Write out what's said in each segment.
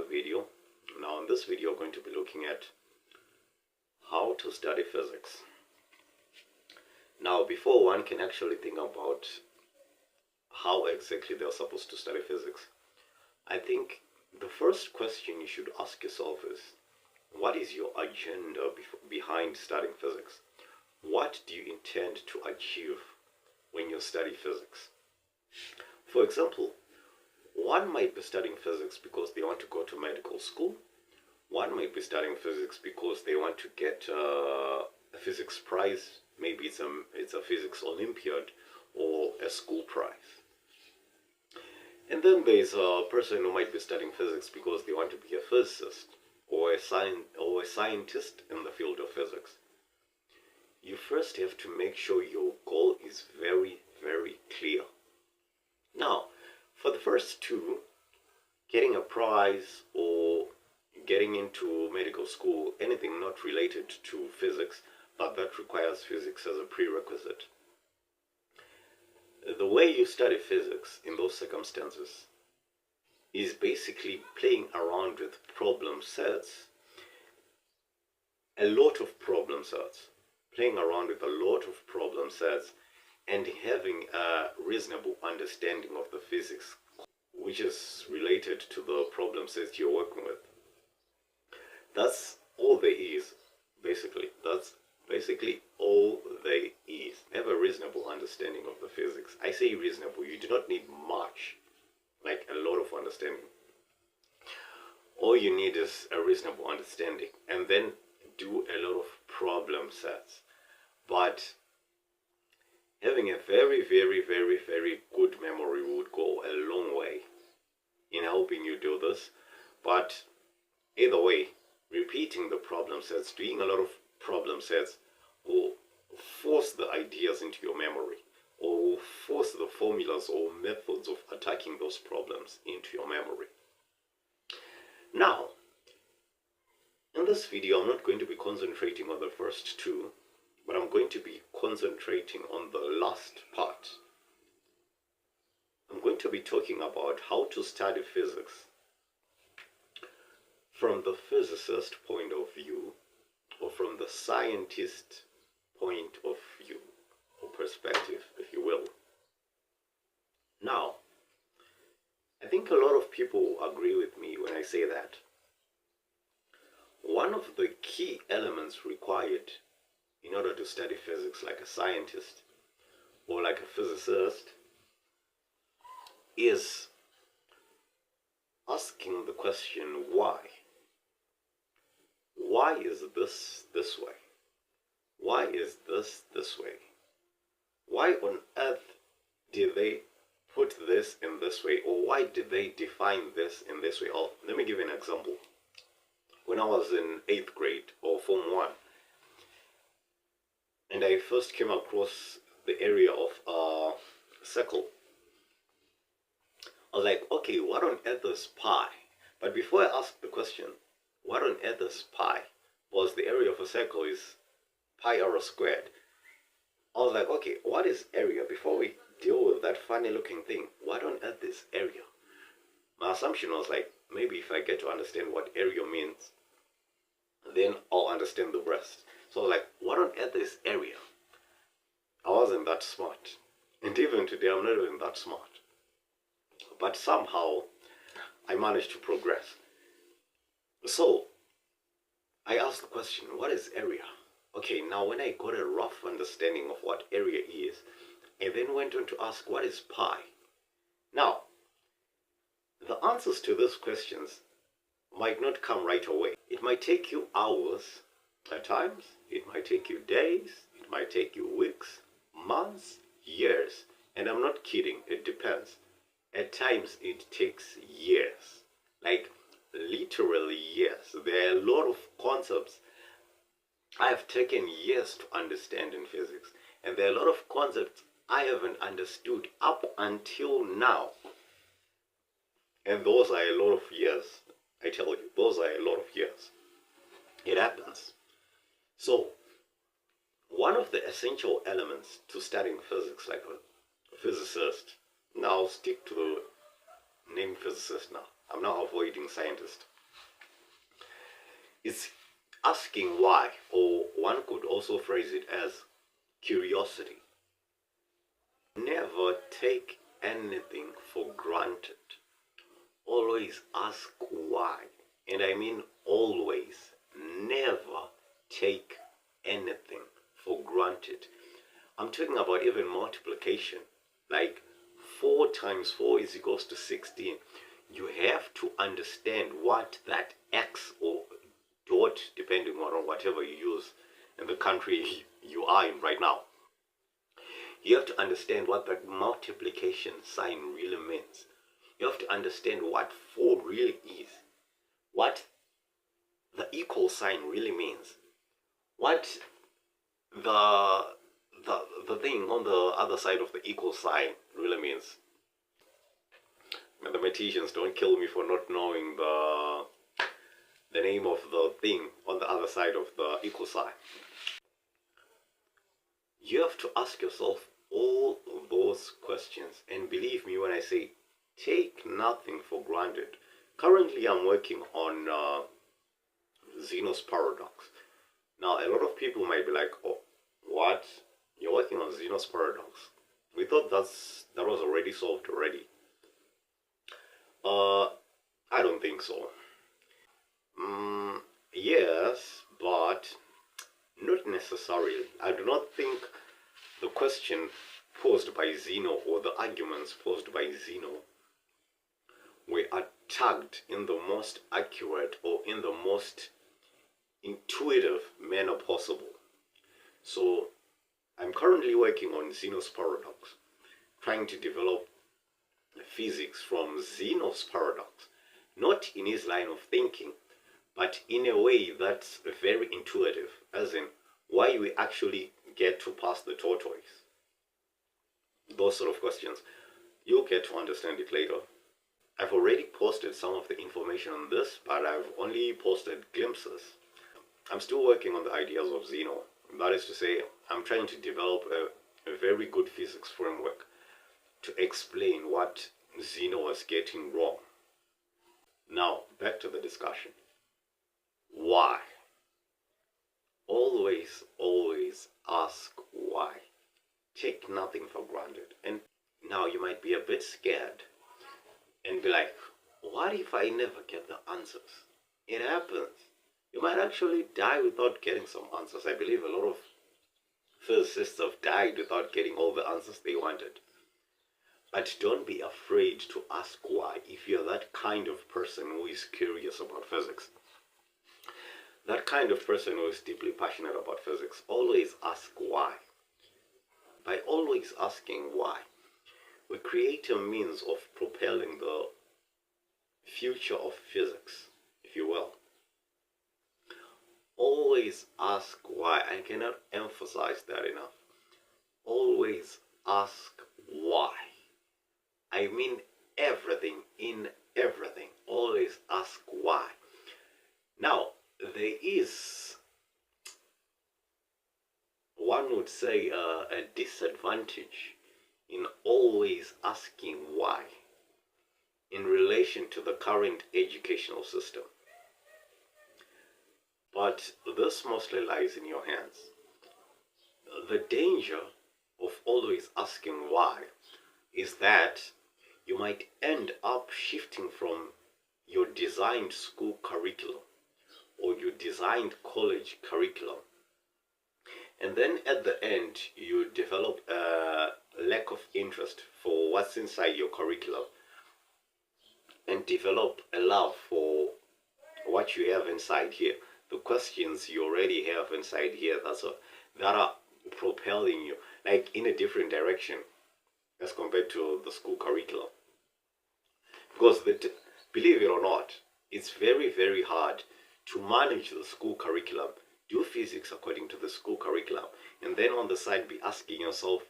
video. Now in this video, we're going to be looking at how to study physics. Now, before one can actually think about how exactly they're supposed to study physics, I think the first question you should ask yourself is, what is your agenda behind studying physics? What do you intend to achieve when you study physics? For example, one might be studying physics because they want to go to medical school. One might be studying physics because they want to get a physics prize. Maybe it's a physics Olympiad or a school prize. And then there's a person who might be studying physics because they want to be a physicist or a scientist in the field of physics. You first have to make sure your goal is very, very clear. Now, for the first two, getting a prize or getting into medical school, anything not related to physics, but that requires physics as a prerequisite. The way you study physics in those circumstances is basically playing around with problem sets, a lot of problem sets, playing around with a lot of problem sets and having a reasonable understanding of the physics which is related to the problem sets you're working with. That's all there is, basically. That's basically all there is. Have a reasonable understanding of the physics. I say reasonable, you do not need much, like a lot of understanding. All you need is a reasonable understanding and then do a lot of problem sets. But having a very, very, very, very good memory would go a long way in helping you do this. But either way, repeating the problem sets, doing a lot of problem sets will force the ideas into your memory, or will force the formulas or methods of attacking those problems into your memory. Now, in this video, I'm not going to be concentrating on the first two, but I'm going to be concentrating on the last part. I'm going to be talking about how to study physics from the physicist point of view, or from the scientist point of view, or perspective, if you will. Now, I think a lot of people agree with me when I say that one of the key elements required in order to study physics like a scientist or like a physicist is asking the question, why? Why is this way? Why is this way? Why on earth did they put this in this way? Or why did they define this in this way? Or let me give you an example. When I was in 8th grade or Form 1, and I first came across the area of a circle, I was like, okay, what on earth is pi? But before I asked the question, what on earth is pi? Was the area of a circle is pi r squared. I was like, okay, what is area? Before we deal with that funny looking thing, what on earth is area? My assumption was like, maybe if I get to understand what area means, then I'll understand the rest. So I was like, what on earth is area? I wasn't that smart. And even today, I'm not even that smart. But somehow, I managed to progress. So, I asked the question, what is area? Okay, now when I got a rough understanding of what area is, I then went on to ask, what is pi? Now, the answers to those questions might not come right away. It might take you hours at times. It might take you days. It might take you weeks, months, years. And I'm not kidding, it depends. At times it takes years, like literally years. There are a lot of concepts I have taken years to understand in physics, and there are a lot of concepts I haven't understood up until now. And those are a lot of years. I tell you, those are a lot of years. It happens. So, one of the essential elements to studying physics like a physicist, now I'll stick to the name physicist now. I'm now avoiding scientist. It's asking why, or one could also phrase it as curiosity. Never take anything for granted. Always ask why. And I mean always. Never take anything for granted. I'm talking about even multiplication. Like 4 times 4 is equals to 16. You have to understand what that X or dot, depending on whatever you use in the country you are in right now. You have to understand what that multiplication sign really means. You have to understand what 4 really is, what the equal sign really means, what the thing on the other side of the equal sign really means. Mathematicians, don't kill me for not knowing the name of the thing on the other side of the equal sign. You have to ask yourself all those questions, and believe me when I say take nothing for granted. Currently I'm working on Zeno's paradox. Now a lot of people might be like, oh, what? You're working on Zeno's paradox? We thought that was already solved already. I don't think so. Yes, but not necessarily. I do not think the question posed by Zeno or the arguments posed by Zeno were attacked in the most accurate or in the most intuitive manner possible. So I'm currently working on Zeno's paradox, trying to develop physics from Zeno's paradox, not in his line of thinking, but in a way that's very intuitive, as in why we actually get to pass the tortoise. Those sort of questions. You'll get to understand it later. I've already posted some of the information on this, but I've only posted glimpses. I'm still working on the ideas of Zeno. That is to say, I'm trying to develop a very good physics framework to explain what Zeno was getting wrong. Now, back to the discussion. Why? Always, always ask why. Take nothing for granted. And now you might be a bit scared and be like, what if I never get the answers? It happens. You might actually die without getting some answers. I believe a lot of physicists have died without getting all the answers they wanted. But don't be afraid to ask why if you're that kind of person who is curious about physics. That kind of person who is deeply passionate about physics. Always ask why. By always asking why, we create a means of propelling the future of physics, if you will. Always ask why. I cannot emphasize that enough. Always ask why. I mean everything, in everything. Always ask why. Now, there is, one would say, a disadvantage in always asking why in relation to the current educational system. But this mostly lies in your hands. The danger of always asking why is that you might end up shifting from your designed school curriculum or your designed college curriculum, and then at the end you develop a lack of interest for what's inside your curriculum and develop a love for what you have inside here, the questions you already have inside here that are propelling you like in a different direction as compared to the school curriculum. Because believe it or not, it's very, very hard to manage the school curriculum, do physics according to the school curriculum, and then on the side be asking yourself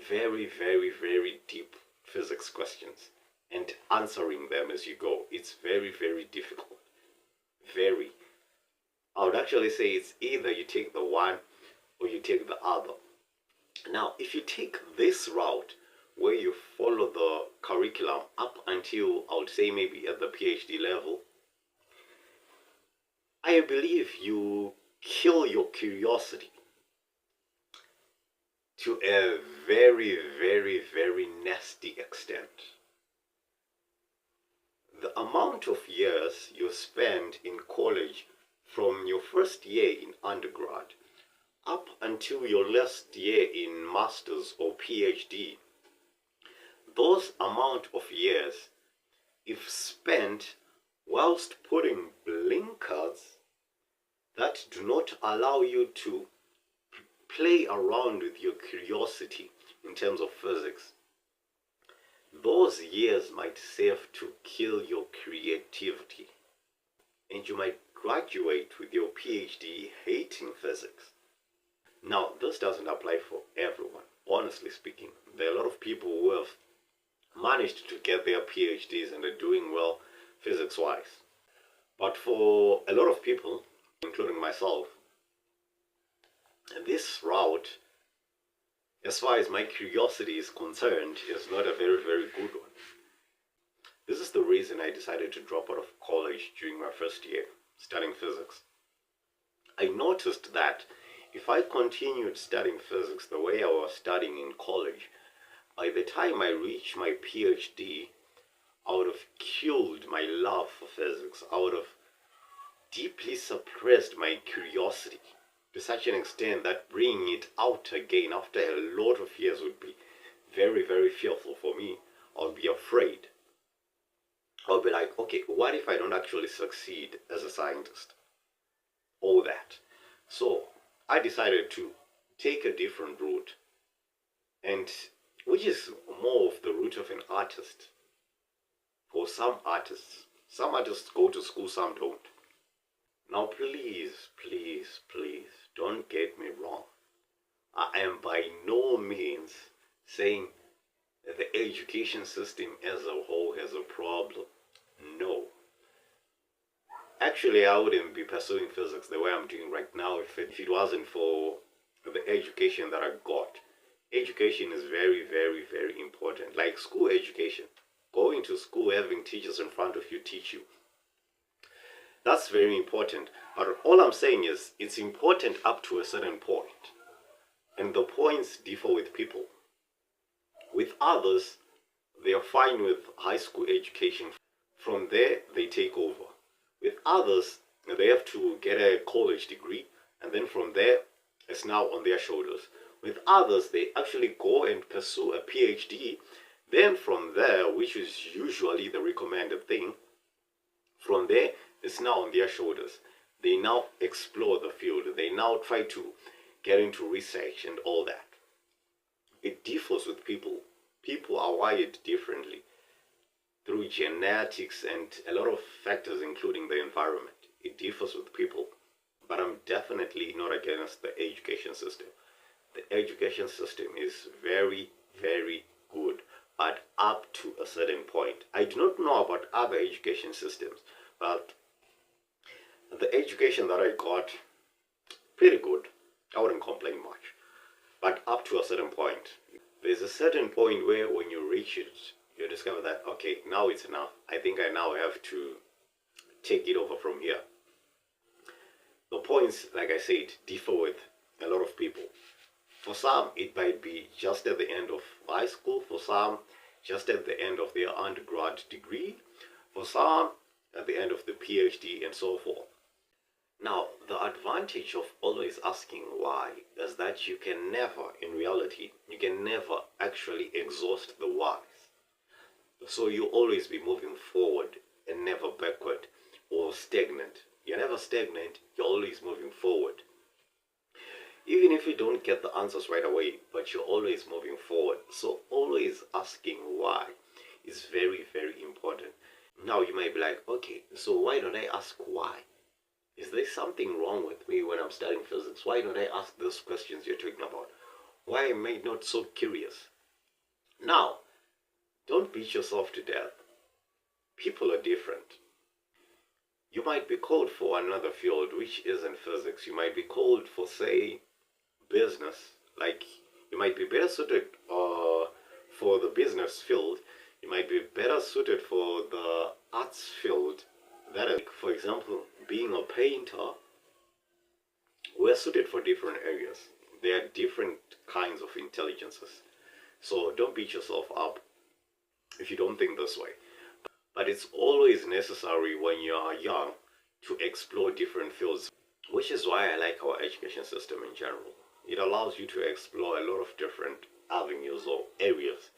very, very, very deep physics questions and answering them as you go. It's very, very difficult. Very. I would actually say it's either you take the one or you take the other. Now, if you take this route where you follow the curriculum up until, I would say maybe at the PhD level, I believe you kill your curiosity to a very, very, very nasty extent. The amount of years you spend in college from your first year in undergrad up until your last year in master's or PhD, those amount of years, if spent whilst putting blinkers that do not allow you to play around with your curiosity in terms of physics, those years might serve to kill your creativity, and you might graduate with your PhD hating physics. Now, this doesn't apply for everyone. Honestly speaking, there are a lot of people who have managed to get their PhDs and are doing well physics-wise. But for a lot of people, including myself, this route, as far as my curiosity is concerned, is not a very, very good one. This is the reason I decided to drop out of college during my first year, studying physics. I noticed that if I continued studying physics the way I was studying in college, by the time I reached my PhD, I would have killed my love for physics. I would have deeply suppressed my curiosity to such an extent that bringing it out again after a lot of years would be very, very fearful for me. I would be afraid. I would be like, okay, what if I don't actually succeed as a scientist? All that. So I decided to take a different route, and which is more of the route of an artist. For some artists go to school, some don't. Now please, please, please, don't get me wrong. I am by no means saying that the education system as a whole has a problem. No. Actually, I wouldn't be pursuing physics the way I'm doing right now if it wasn't for the education that I got. Education is very, very, very important. Like school education. Going to school, having teachers in front of you teach you. That's very important. But all I'm saying is it's important up to a certain point. And the points differ with people. With others, they are fine with high school education. From there, they take over. With others, they have to get a college degree, and then from there, it's now on their shoulders. With others, they actually go and pursue a PhD. Then from there, which is usually the recommended thing, from there, it's now on their shoulders. They now explore the field. They now try to get into research and all that. It differs with people. People are wired differently through genetics and a lot of factors, including the environment. It differs with people. But I'm definitely not against the education system. The education system is very, very good, but up to a certain point. I do not know about other education systems, but the education that I got, pretty good. I wouldn't complain much. But up to a certain point. There's a certain point where when you reach it, you discover that, okay, now it's enough. I think I now have to take it over from here. The points, like I said, differ with a lot of people. For some, it might be just at the end of high school. For some, just at the end of their undergrad degree. For some, at the end of the PhD and so forth. Now, the advantage of always asking why is that you can never, in reality, you can never actually exhaust the whys. So you'll always be moving forward and never backward or stagnant. You're never stagnant, you're always moving forward. Even if you don't get the answers right away, but you're always moving forward. So always asking why is very, very important. Now you might be like, okay, so why don't I ask why? Is there something wrong with me when I'm studying physics? Why don't I ask those questions you're talking about? Why am I not so curious? Now, don't beat yourself to death. People are different. You might be called for another field which isn't physics. You might be called for, say, business. Like, you might be better suited for the business field. You might be better suited for the arts field. That is, for example, being a painter, we're suited for different areas. There are different kinds of intelligences. So don't beat yourself up if you don't think this way. But it's always necessary when you are young to explore different fields, which is why I like our education system in general. It allows you to explore a lot of different avenues or areas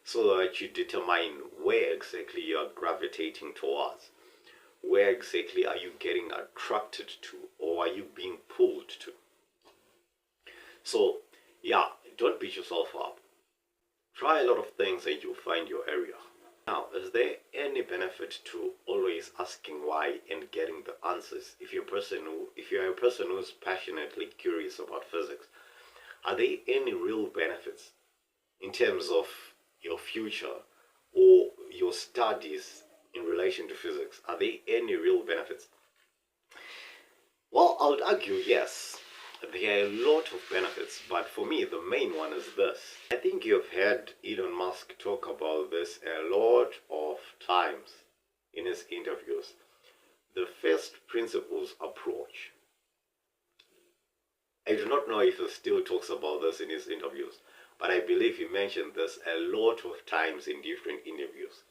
so that you determine where exactly you are gravitating towards. Where exactly are you getting attracted to, or are you being pulled to? So, yeah, don't beat yourself up. Try a lot of things and you'll find your area. Now, is there any benefit to always asking why and getting the answers? If you're a person who's passionately curious about physics, are there any real benefits in terms of your future or your studies in relation to physics? Are there any real benefits? Well, I would argue yes. There are a lot of benefits, but for me, the main one is this. I think you've heard Elon Musk talk about this a lot of times in his interviews. The first principles approach. I do not know if he still talks about this in his interviews, but I believe he mentioned this a lot of times in different interviews.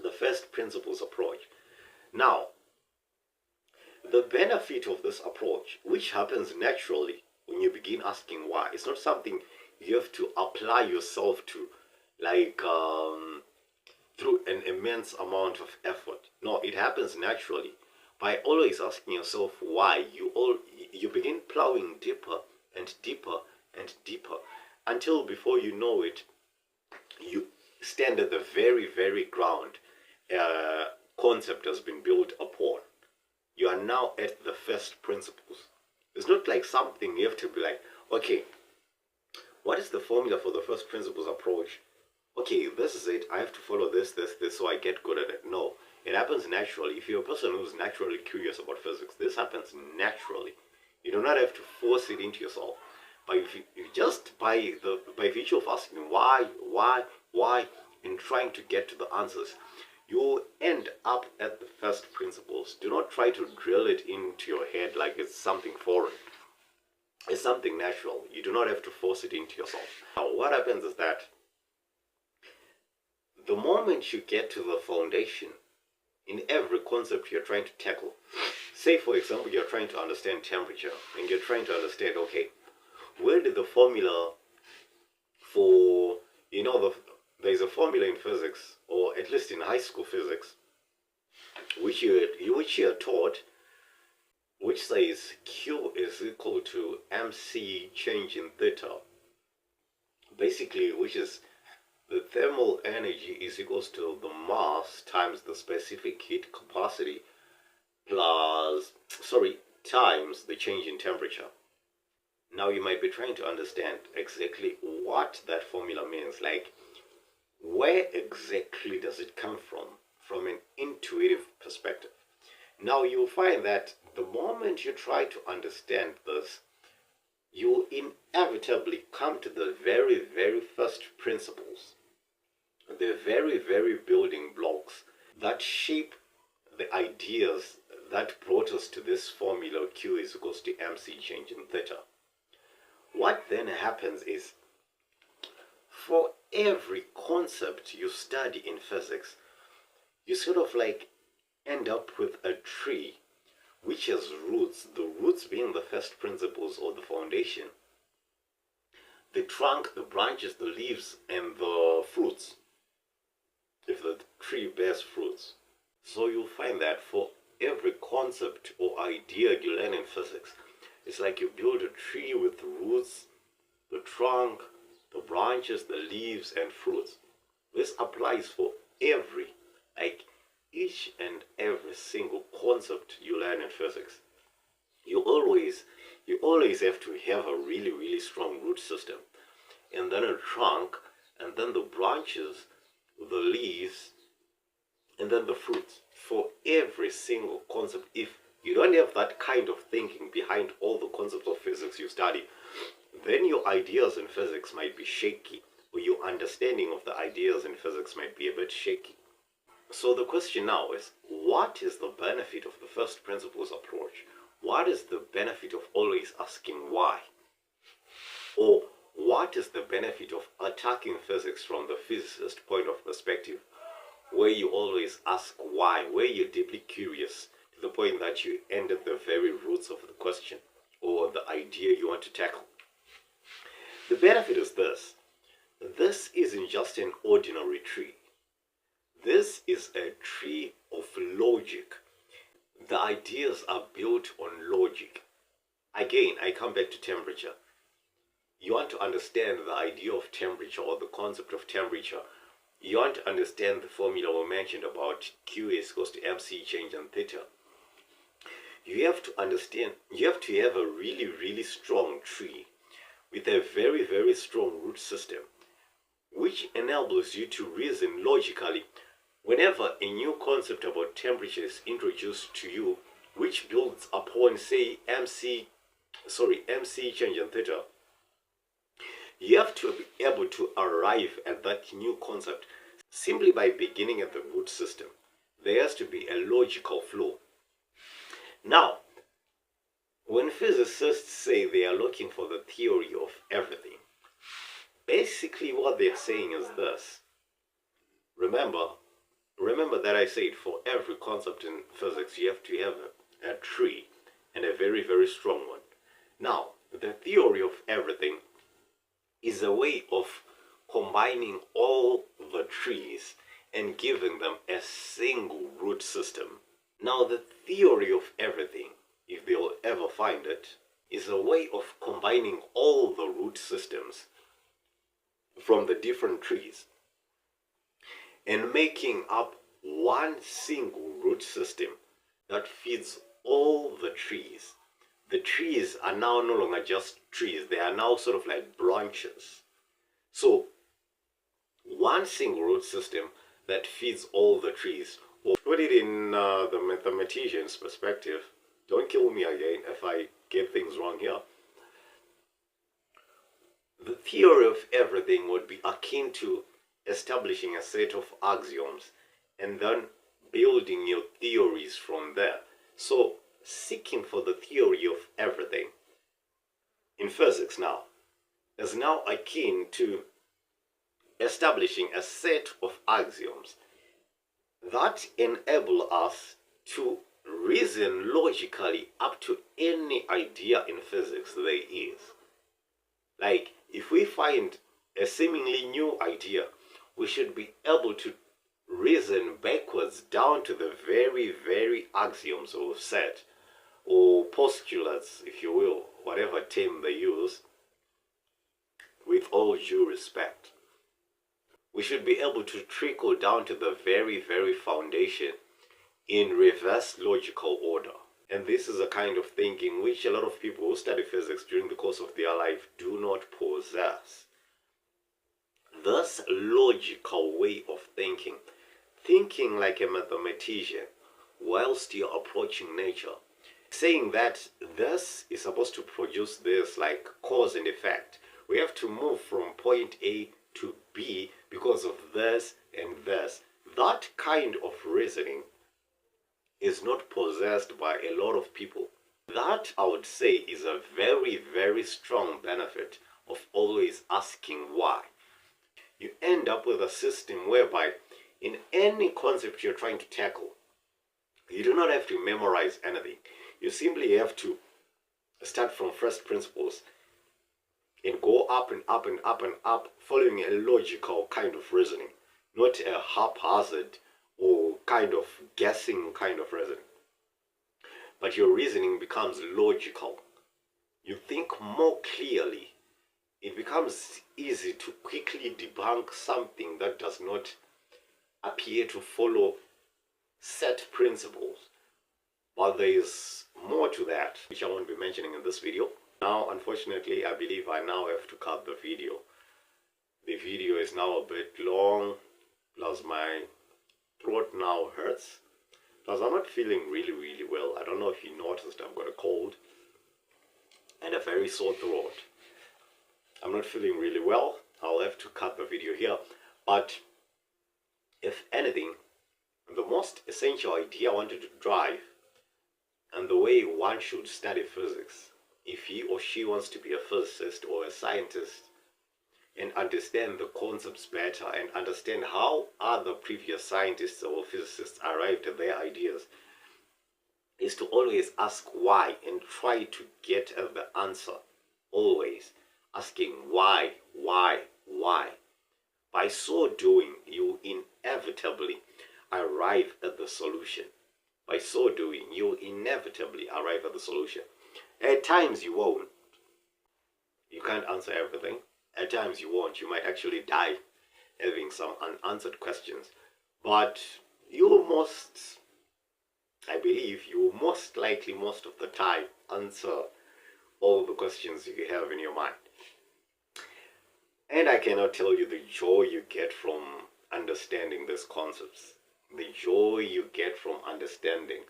The first principles approach. Now, the benefit of this approach, which happens naturally when you begin asking why, it's not something you have to apply yourself to, like through an immense amount of effort. No, it happens naturally. By always asking yourself why, you begin plowing deeper and deeper and deeper until before you know it, you stand at the very, very ground concept has been built upon. You are now at the first principles. It's not like something you have to be like, okay, what is the formula for the first principles approach? Okay, this is it. I have to follow this, so I get good at it. No, it happens naturally. If you're a person who's naturally curious about physics, this happens naturally. You do not have to force it into yourself. But if you just by virtue of asking why, and trying to get to the answers, you end up at the first principles. Do not try to drill it into your head like it's something foreign. It's something natural. You do not have to force it into yourself. Now, what happens is that the moment you get to the foundation in every concept you're trying to tackle, say for example you're trying to understand temperature and you're trying to understand, okay, where did the formula for, there's a formula in physics, or at least in high school physics, which you are taught, which says Q is equal to MC change in theta. Basically, which is the thermal energy is equals to the mass times the specific heat capacity times the change in temperature. Now you might be trying to understand exactly what that formula means, like where exactly does it come from an intuitive perspective. Now you'll find that the moment you try to understand this, you inevitably come to the very, very first principles, the very, very building blocks that shape the ideas that brought us to this formula Q is equals to MC change in theta. What then happens is, for every concept you study in physics, you sort of like end up with a tree which has roots, the roots being the first principles or the foundation, the trunk, the branches, the leaves, and the fruits, if the tree bears fruits. So you'll find that for every concept or idea you learn in physics, it's like you build a tree with the roots, the trunk, the branches, the leaves, and fruits. This applies for each and every single concept you learn in physics. You always have to have a really, really strong root system, and then a trunk, and then the branches, the leaves, and then the fruits for every single concept. If you don't have that kind of thinking behind all the concepts of physics you study, then your ideas in physics might be shaky, or your understanding of the ideas in physics might be a bit shaky. So the question now is, what is the benefit of the first principles approach? What is the benefit of always asking why? Or what is the benefit of attacking physics from the physicist point of perspective, where you always ask why, where you're deeply curious to the point that you end at the very roots of the question or the idea you want to tackle? The benefit is this. This isn't just an ordinary tree. This is a tree of logic. The ideas are built on logic. Again, I come back to temperature. You want to understand the idea of temperature or the concept of temperature. You want to understand the formula we mentioned about Q is equals to MC change and theta. You have to understand, you have to have a really, really strong tree with a very, very strong root system, which enables you to reason logically whenever a new concept about temperature is introduced to you, which builds upon, say, MC change and theta. You have to be able to arrive at that new concept simply by beginning at the root system. There has to be a logical flow. Now, when physicists say they are looking for the theory of everything, basically what they're saying is this. Remember that I said for every concept in physics you have to have a tree, and a very, very strong one. Now, the theory of everything is a way of combining all the trees and giving them a single root system. Now, the theory of everything, if they'll ever find it, is a way of combining all the root systems from the different trees and making up one single root system that feeds all the trees. The trees are now no longer just trees, they are now sort of like branches. So, one single root system that feeds all the trees. Or put it in the mathematician's perspective, don't kill me again if I get things wrong here. The theory of everything would be akin to establishing a set of axioms and then building your theories from there. So, seeking for the theory of everything in physics now is now akin to establishing a set of axioms that enable us to reason logically up to any idea in physics there is. Like, if we find a seemingly new idea, we should be able to reason backwards down to the very, very axioms we've set, or postulates, if you will, whatever term they use, with all due respect. We should be able to trickle down to the very, very foundation in reverse logical order. And this is a kind of thinking which a lot of people who study physics during the course of their life do not possess. This logical way of thinking like a mathematician whilst you're approaching nature, saying that this is supposed to produce this, like cause and effect. We have to move from point A to B because of this and this. That kind of reasoning is not possessed by a lot of people. That, I would say, is a very, very strong benefit of always asking why. You end up with a system whereby in any concept you're trying to tackle, you do not have to memorize anything. You simply have to start from first principles and go up and up and up and up, following a logical kind of reasoning, not a haphazard or kind of guessing kind of reasoning. But your reasoning becomes logical. You think more clearly. It becomes easy to quickly debunk something that does not appear to follow set principles. But there is more to that, which I won't be mentioning in this video. Now, unfortunately, I believe I now have to cut the video. The video is now a bit long, plus my throat now hurts. Plus, I'm not feeling really, really well. I don't know if you noticed, I've got a cold and a very sore throat. I'm not feeling really well. I'll have to cut the video here. But if anything, the most essential idea I wanted to drive, and the way one should study physics, if he or she wants to be a physicist or a scientist, and understand the concepts better and understand how other previous scientists or physicists arrived at their ideas, is to always ask why and try to get at the answer. Always asking why. By so doing, you inevitably arrive at the solution. By so doing, you inevitably arrive at the solution. At times you won't. You can't answer everything. At times you won't. You might actually die having some unanswered questions. But I believe you will most likely, most of the time, answer all the questions you have in your mind. And I cannot tell you the joy you get from understanding these concepts. The joy you get from understanding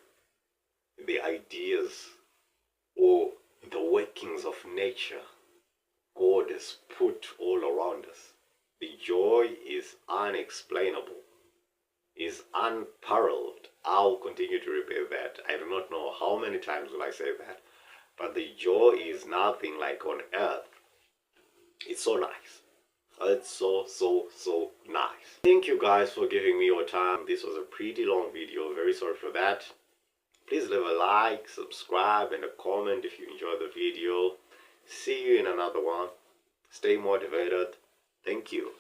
the ideas or the workings of nature God has put all around us. The joy is unexplainable, is unparalleled. I'll continue to repeat that. I do not know how many times will I say that, but the joy is nothing like on earth. It's so nice. It's so nice. Thank you guys for giving me your time. This was a pretty long video. Very sorry for that. Please leave a like, subscribe, and a comment if you enjoyed the video. See you in another one. Stay motivated. Thank you.